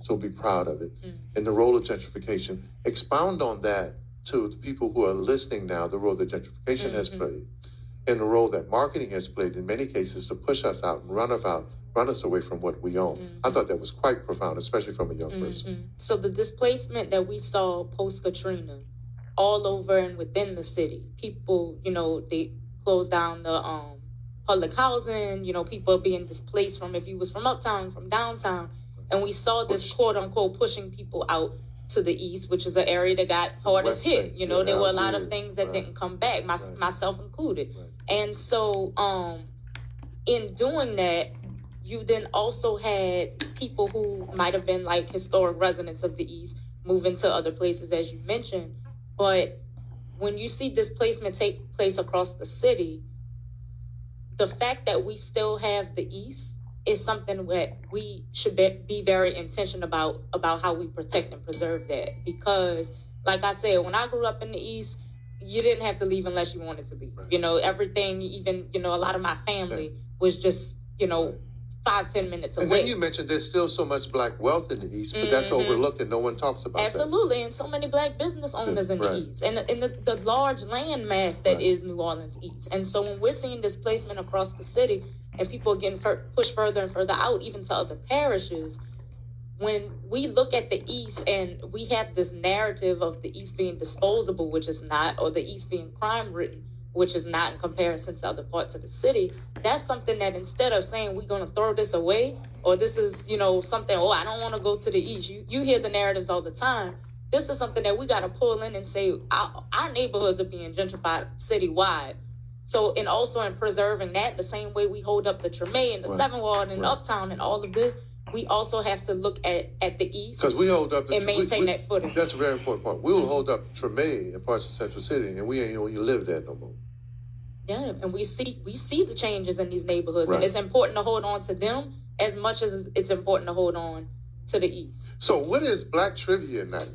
So be proud of it. And the role of gentrification, expound on that to the people who are listening now, the role that gentrification has played, and the role that marketing has played in many cases to push us out and run us away from what we own. I thought that was quite profound, especially from a young person. So the displacement that we saw post-Katrina all over and within the city, people, they closed down the public housing, people being displaced from, if you was from uptown, from downtown, and we saw this quote-unquote pushing people out to the east, which is an area that got hardest hit. There were a lot of things that didn't come back, myself included. And so in doing that, you then also had people who might have been like historic residents of the East moving to other places, as you mentioned. But when you see displacement take place across the city, the fact that we still have the East is something that we should be very intentional about how we protect and preserve that. Because, like I said, when I grew up in the East, you didn't have to leave unless you wanted to leave. Everything, even, a lot of my family was just, 5-10 minutes away. And then you mentioned there's still so much Black wealth in the East, but that's overlooked and no one talks about Absolutely, and so many Black business owners in the East, and the large land mass that is New Orleans East. And so when we're seeing displacement across the city and people are getting pushed further and further out, even to other parishes, when we look at the East and we have this narrative of the East being disposable, which is not, or the East being crime-ridden, which is not in comparison to other parts of the city, that's something that instead of saying we're going to throw this away, or this is, something, I don't want to go to the East. You hear the narratives all the time. This is something that we got to pull in and say, our neighborhoods are being gentrified citywide. So, and also in preserving that, the same way we hold up the Treme and the Seventh Ward and Uptown and all of this, we also have to look at the East, because we hold up and maintain that footing. That's a very important point. We will hold up Treme in parts of Central City, and we ain't even live there no more. Yeah, and we see the changes in these neighborhoods, and it's important to hold on to them as much as it's important to hold on to the East. So what is Black Trivia Night?